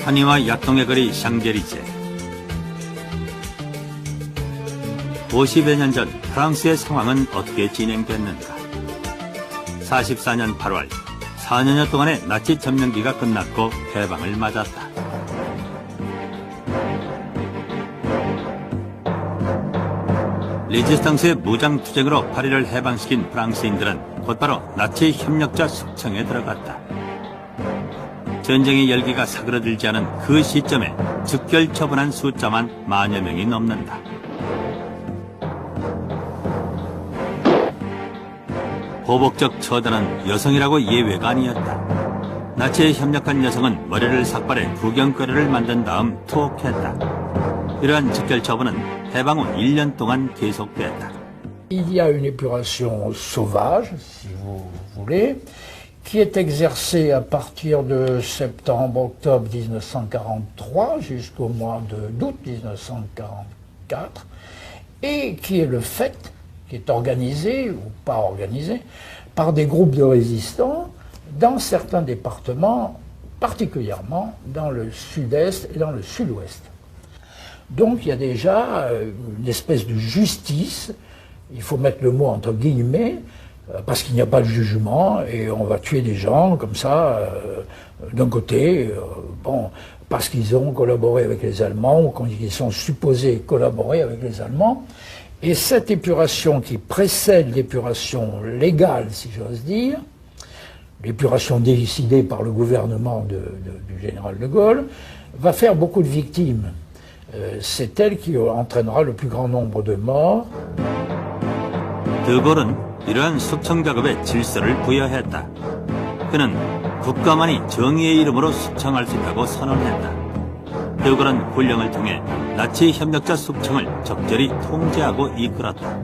한의와 약동의 거리 샹제리제. 50여 년 전 프랑스의 상황은 어떻게 진행됐는가? 44년 8월 4년여 동안의 나치 점령기가 끝났고 해방을 맞았다. 레지스탕스의 무장투쟁으로 파리를 해방시킨 프랑스인들은 곧바로 나치 협력자 숙청에 들어갔다. 전쟁의 열기가 사그러들지 않은 그 시점에 즉결 처분한 숫자만 만여 명이 넘는다. 보복적 처단은 여성이라고 예외가 아니었다. 나치에 협력한 여성은 머리를 삭발해 구경거리를 만든 다음 투옥했다. 이러한 즉결 처분은 해방 후 1년 동안 계속됐다. Il y a une épuration sauvage, si vous voulez, qui est exercée à partir de septembre-octobre 1943 jusqu'au mois d'août 1944, et qui est le fait, qui est organisé ou pas organisé, par des groupes de résistants dans certains départements, particulièrement dans le sud-est et dans le sud-ouest. Donc il y a déjà une espèce de justice, il faut mettre le mot entre guillemets, parce qu'il n'y a pas de jugement et on va tuer des gens comme ça, d'un côté, bon, parce qu'ils ont collaboré avec les Allemands ou qu'ils sont supposés collaborer avec les Allemands. Et cette épuration qui précède l'épuration légale, si j'ose dire, l'épuration décidée par le gouvernement du général de Gaulle, va faire beaucoup de victimes. C'est elle qui entraînera le plus grand nombre de morts. De Gaulle은 이러한 숙청 작업에 질서를 부여했다. 그는 국가만이 정의의 이름으로 숙청할 수 있다고 선언했다. De Gaulle은 훈령을 통해 나치 협력자 숙청을 적절히 통제하고 이끌었다.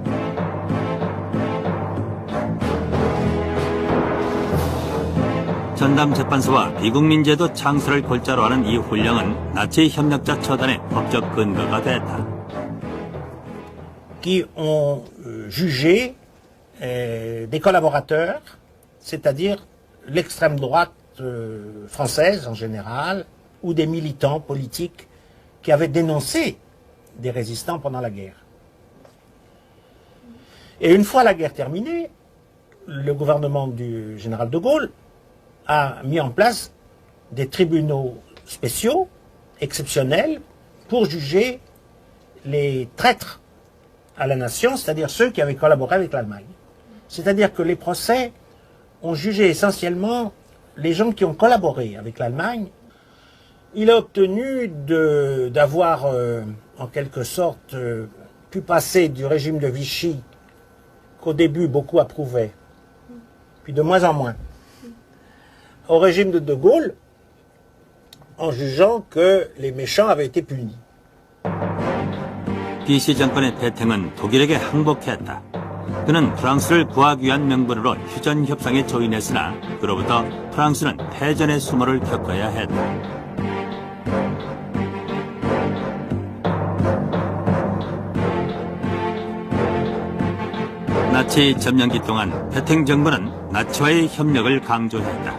전담 재판소와 비국민제도 창설을 골자로 하는 이 훈령은 나치 협력자 처단의 법적 근거가 됐다. Qui ont jugé des collaborateurs, c'est-à-dire l'extrême droite française en général, ou des militants politiques qui avaient dénoncé des résistants pendant la guerre. Et une fois la guerre terminée, le gouvernement du général de Gaulle a mis en place des tribunaux spéciaux, exceptionnels, pour juger les traîtres à la nation, c'est-à-dire ceux qui avaient collaboré avec l'Allemagne. C'est-à-dire que les procès ont jugé essentiellement les gens qui ont collaboré avec l'Allemagne. Il a obtenu d'avoir, en quelque sorte, pu passer du régime de Vichy, qu'au début beaucoup approuvaient, puis de moins en moins, au régime de Gaulle, en jugeant que les méchants avaient été punis. 비시 정권의 대통령은 독일에게 항복했다. 그는 프랑스를 구하기 위한 명분으로 휴전 협상에 조인했으나 그로부터 프랑스는 패전의 수모를 겪어야 했다. 나치 점령기 동안 페탱 정부는 나치와의 협력을 강조했다.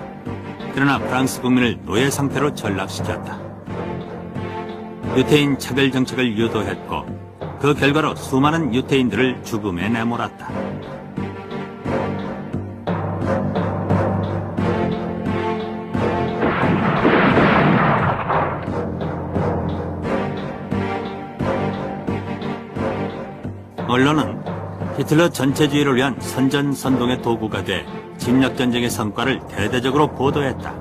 그러나 프랑스 국민을 노예 상태로 전락시켰다. 유태인 차별 정책을 유도했고 그 결과로 수많은 유태인들을 죽음에 내몰았다. 언론은 히틀러 전체주의를 위한 선전선동의 도구가 돼 침략전쟁의 성과를 대대적으로 보도했다.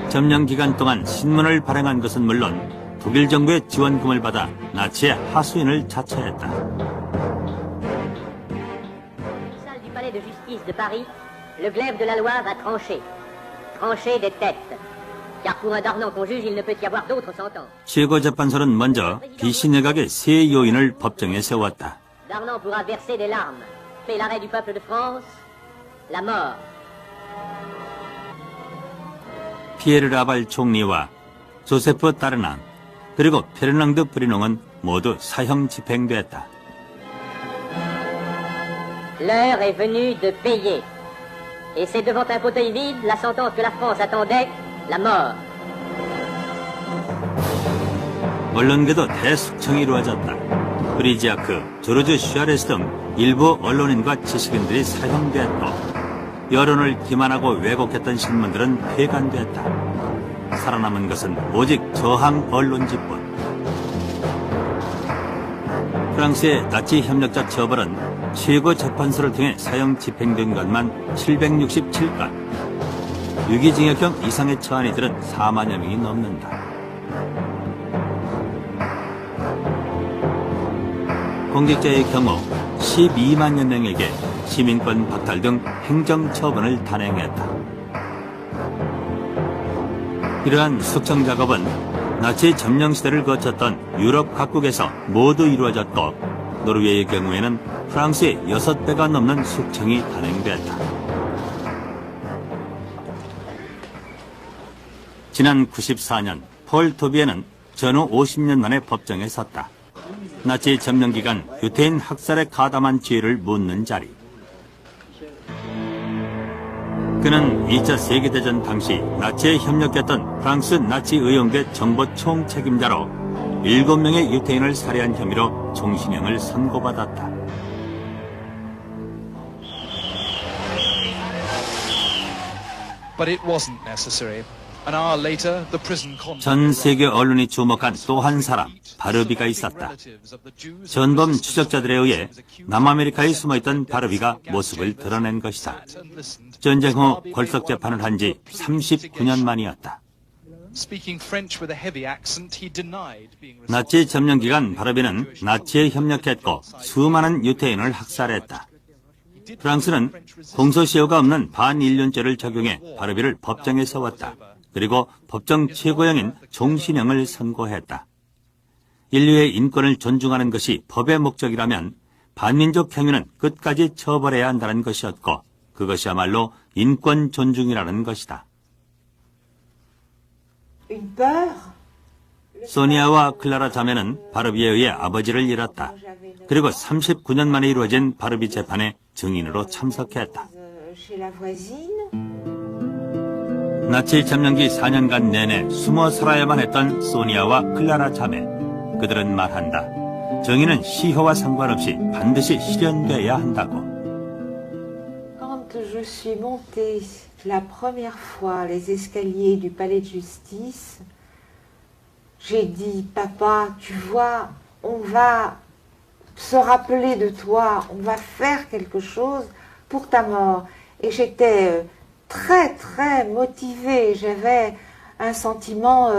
점령 기간 동안 신문을 발행한 것은 물론 독일 정부의 지원금을 받아 나치의 하수인을 자처했다. Salle du palais de justice de Paris, le glaive de la loi va trancher. Trancher des têtes. car pour un Darnan qu'on juge, il ne peut y avoir d'autres sentences. 최고재판소는 먼저 비신여각의 세 요인을 법정에 세웠다. Darnan pourra verser des larmes, mais l'arrêt du peuple de France, la mort. 피에르 라발 총리와 조세프 따르낭 그리고 페르낭드 브리농은 모두 사형 집행됐다. L'heure est venue de payer. Et c'est devant un fauteuil vide la sentence que la France attendait, la mort. 언론계도 대숙청이 이루어졌다. 브리지아크, 조르주 슈아레스 등 일부 언론인과 지식인들이 사형됐고 여론을 기만하고 왜곡했던 신문들은 폐간됐다. 살아남은 것은 오직 저항 언론지뿐. 프랑스의 나치 협력자 처벌은 최고재판소를 통해 사형 집행된 것만 767건, 유기징역형 이상의 처한이들은 4만여 명이 넘는다. 공직자의 경우 12만여 명에게 시민권 박탈 등 행정처분을 단행했다. 이러한 숙청 작업은 나치 점령 시대를 거쳤던 유럽 각국에서 모두 이루어졌고 노르웨이의 경우에는 프랑스의 6배가 넘는 숙청이 단행됐다. 지난 94년 폴 토비에는 전후 50년 만에 법정에 섰다. 나치 점령 기간 유태인 학살에 가담한 죄를 묻는 자리. 그는 2차 세계대전 당시 나치에 협력했던 프랑스 나치 의용대 정보 총책임자로 7명의 유태인을 살해한 혐의로 종신형을 선고받았다. But it wasn't necessary. An hour later, the prison 전 세계 언론이 주목한 또 한 사람, 바르비가 있었다. 전범 추적자들에 의해 남아메리카에 숨어있던 바르비가 모습을 드러낸 것이다. 전쟁 후 골석 재판을 한 지 39년 만이었다. 나치 점령 기간 바르비는 나치에 협력했고 수많은 유태인을 학살했다. 프랑스는 공소시효가 없는 반인륜죄를 적용해 바르비를 법정에 세웠다. 그리고 법정 최고형인 종신형을 선고했다. 인류의 인권을 존중하는 것이 법의 목적이라면 반민족 행위는 끝까지 처벌해야 한다는 것이었고 그것이야말로 인권 존중이라는 것이다. 소니아와 클라라 자매는 바르비에 의해 아버지를 잃었다. 그리고 39년 만에 이루어진 바르비 재판에 증인으로 참석했다. 나치 점령기 4년간 내내 숨어 살아야만 했던 소니아와 클라라 자매. 그들은 말한다. 정의는 시효와 상관없이 반드시 실현돼야 한다고. Quand je suis montée la première fois les escaliers du palais de justice, j'ai dit, papa, tu vois, on va se rappeler de toi, on va faire quelque chose pour ta mort. Et j'étais très, très motivée. J'avais un sentiment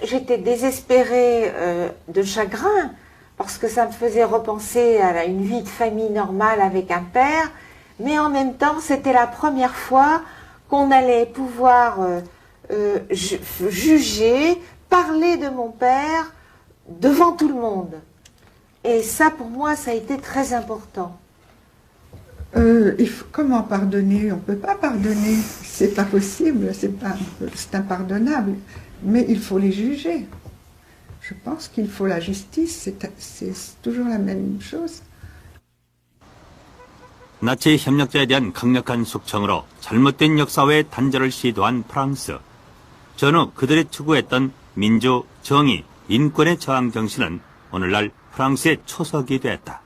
j'étais désespérée de chagrin, parce que ça me faisait repenser à une vie de famille normale avec un père, mais en même temps, c'était la première fois qu'on allait pouvoir juger, parler de mon père devant tout le monde. Et ça, pour moi, ça a été très important. Comment pardonner? On ne peut pas pardonner, c'est pas possible, c'est impardonnable. Mais il faut les juger. Je pense qu'il faut la justice, c'est toujours la même chose. 나치 협력자에 대한 강력한 숙청으로 잘못된 역사와의 단절을 시도한 프랑스. 전후 그들이 추구했던 민주, 정의, 인권의 저항 정신은 오늘날 프랑스의 초석이 됐다.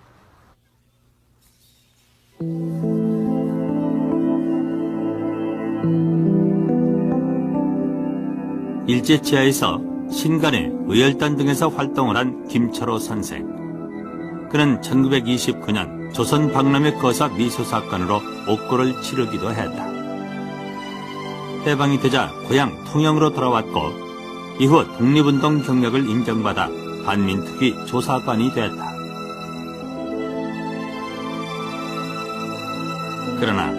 일제치하에서 신간의 의열단 등에서 활동을 한 김철호 선생. 그는 1929년 조선 박람회 거사 미수 사건으로 옥고를 치르기도 했다. 해방이 되자 고향 통영으로 돌아왔고 이후 독립운동 경력을 인정받아 반민특위 조사관이 됐다. 그러나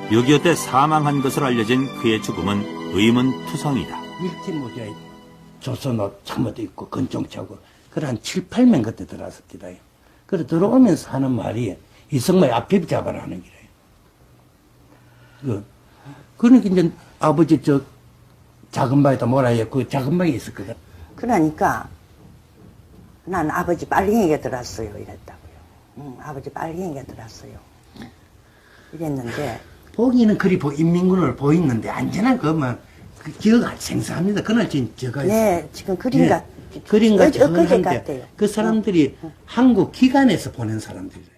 6.25 때 사망한 것으로 알려진 그의 죽음은 의문투성이다. 밀짚 모자에 조선옷 잠옷도 입고 건총 차고 그래 한 7, 8명 그때 들어왔습니다. 그래 들어오면서 하는 말이 이승만의 앞집 잡아라는 기래요. 그러니까 이제 아버지 저 작은 방에다 뭐라 해요. 그 작은 방에 있었거든. 그러니까 난 아버지 빨갱이가 들었어요 이랬다고요. 아버지 빨갱이가 들었어요. 이랬는데 보기는 그리 인민군을 보이는데 안전한 그만 그 기억 생생합니다. 그날 제가 네 지금 그림 같 그림 같이 엊그제 같아요. 그 사람들이 한국 기관에서 보낸 사람들이에요.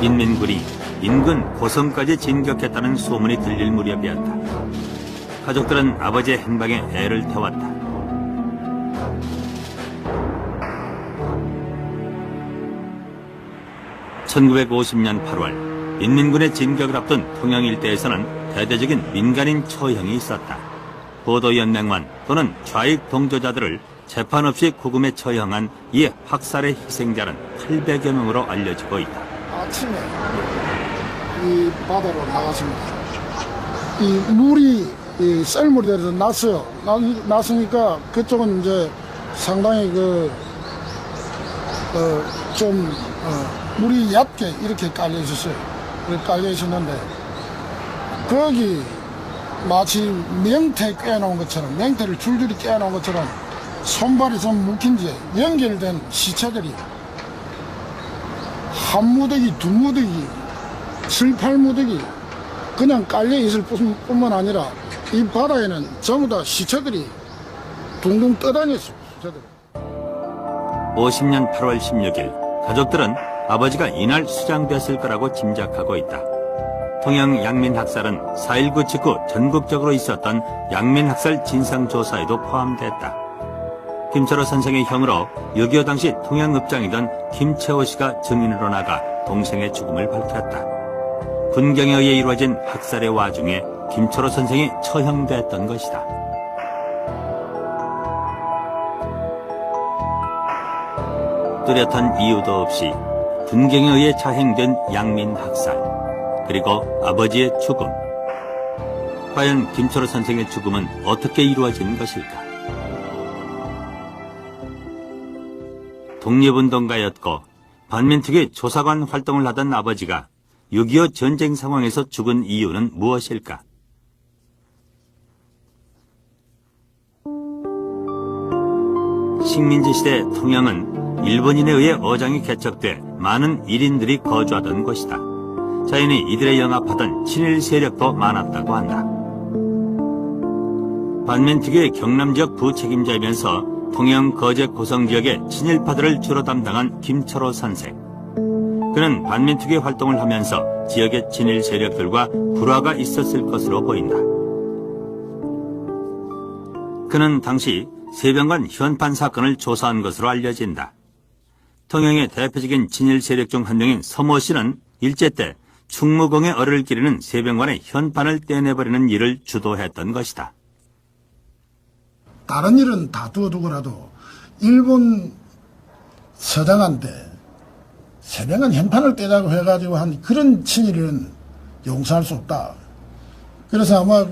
인민군이 인근 고성까지 진격했다는 소문이 들릴 무렵이었다. 가족들은 아버지의 행방에 애를 태웠다. (1950년 8월) 인민군의 진격을 앞둔 통영 일대에서는 대대적인 민간인 처형이 있었다. 보도연맹만 또는 좌익 동조자들을 재판 없이 구금에 처형한 이 학살의 희생자는 800여 명으로 알려지고 있다. 아침에 이 바다로 나갔습니다. 이 물이 썰물이 돼서 났어요. 났으니까 그쪽은 이제 상당히 물이 얕게 이렇게 깔려 있었어요. 깔려 있었는데 거기 마치 명태 꿰어놓은 것처럼 명태를 줄줄이 꿰어놓은 것처럼 손발이 좀 묶인 지 연결된 시체들이 한 무더기, 두 무더기, 7, 8무더기 그냥 깔려 있을 뿐만 아니라 이 바다에는 전부 다 시체들이 둥둥 떠다녔어요. 50년 8월 16일 가족들은 아버지가 이날 수장됐을 거라고 짐작하고 있다. 통영 양민학살은 4.19 직후 전국적으로 있었던 양민학살 진상조사에도 포함됐다. 김철호 선생의 형으로 6.25 당시 통영읍장이던 김채호 씨가 증인으로 나가 동생의 죽음을 밝혔다. 군경에 의해 이루어진 학살의 와중에 김철호 선생이 처형됐던 것이다. 뚜렷한 이유도 없이 군경에 의해 자행된 양민학살, 그리고 아버지의 죽음. 과연 김철호 선생의 죽음은 어떻게 이루어진 것일까? 독립운동가였고 반민특위 조사관 활동을 하던 아버지가 6.25 전쟁 상황에서 죽은 이유는 무엇일까? 식민지 시대 통영은 일본인에 의해 어장이 개척돼 많은 일인들이 거주하던 곳이다. 자연히 이들에 영합하던 친일 세력도 많았다고 한다. 반민특위의 경남 지역 부책임자이면서 통영 거제 고성 지역의 친일파들을 주로 담당한 김철호 선생. 그는 반민특위 활동을 하면서 지역의 친일 세력들과 불화가 있었을 것으로 보인다. 그는 당시 세병관 현판 사건을 조사한 것으로 알려진다. 통영의 대표적인 친일 세력 중 한 명인 서모 씨는 일제 때 충무공의 어를 기르는 세병관의 현판을 떼내버리는 일을 주도했던 것이다. 다른 일은 다 두어두고라도 일본 서장한테 세병관 현판을 떼자고 해가지고 한 그런 친일은 용서할 수 없다. 그래서 아마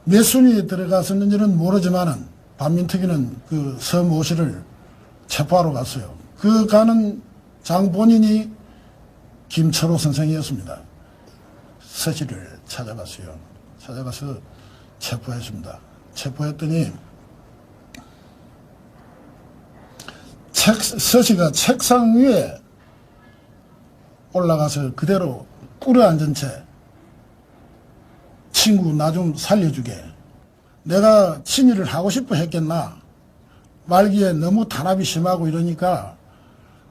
몇 순위에 들어갔었는지는 모르지만은 반민특위는 그 서모 씨를 체포하러 갔어요. 그 가는 장본인이 김철호 선생이었습니다. 서씨를 찾아갔어요. 찾아가서 체포했습니다. 체포했더니 서씨가 책상 위에 올라가서 그대로 꿇어앉은 채 친구 나 좀 살려주게. 내가 친일을 하고 싶어 했겠나. 말기에 너무 탄압이 심하고 이러니까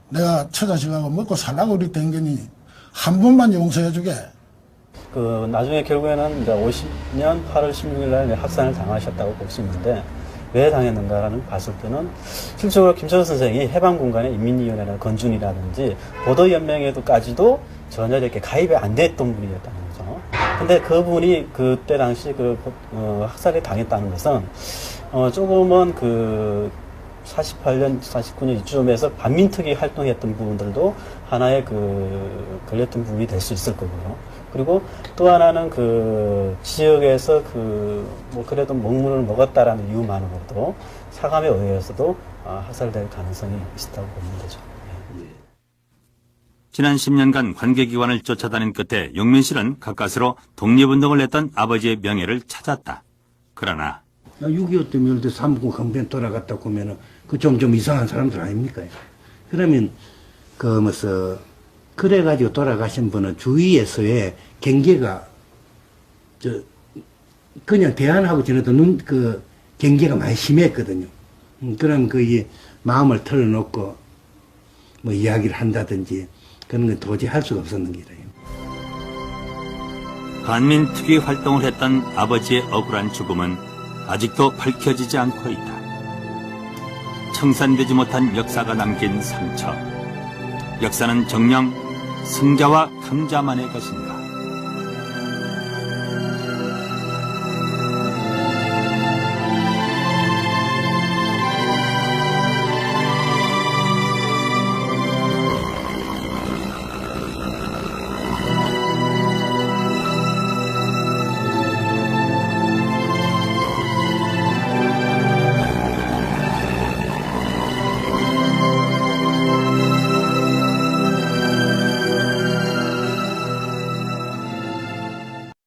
내가 처자식하고 먹고 살라고 그렇게 된 거니 한 번만 용서해주게. 나중에 결국에는 이제 50년 8월 16일 날 학살을 당하셨다고 볼 수 있는데 왜 당했는가라는 봤을 때는 실질적으로 김철호 선생이 해방군간의 인민위원회나 건준이라든지 보도연맹에도까지도 전혀 이렇게 가입이 안 됐던 분이었다는 거죠. 근데 그분이 그때 당시 학살에 당했다는 것은 조금은 48년, 49년 이쯤에서 반민특위 활동했던 부분들도 하나의 그 걸렸던 부분이 될 수 있을 거고요. 그리고 또 하나는 그 지역에서 뭐 그래도 먹물을 먹었다라는 이유만으로도 사감에 의해서도 학살될 가능성이 있다고 보는 거죠. 지난 10년간 관계기관을 쫓아다닌 끝에 용민 씨는 가까스로 독립운동을 했던 아버지의 명예를 찾았다. 그러나 6.25 때문에 예를 들어 삼국 건변 돌아갔다 보면은 그 좀 이상한 사람들 아닙니까? 그러면 그래가지고 돌아가신 분은 주위에서의 경계가 그냥 대안하고 지내도 경계가 많이 심했거든요. 그럼 이 마음을 털어놓고 뭐 이야기를 한다든지 그런 건 도저히 할 수가 없었는 거예요. 반민특위 활동을 했던 아버지의 억울한 죽음은 아직도 밝혀지지 않고 있다. 청산되지 못한 역사가 남긴 상처. 역사는 정녕 승자와 강자만의 것인가.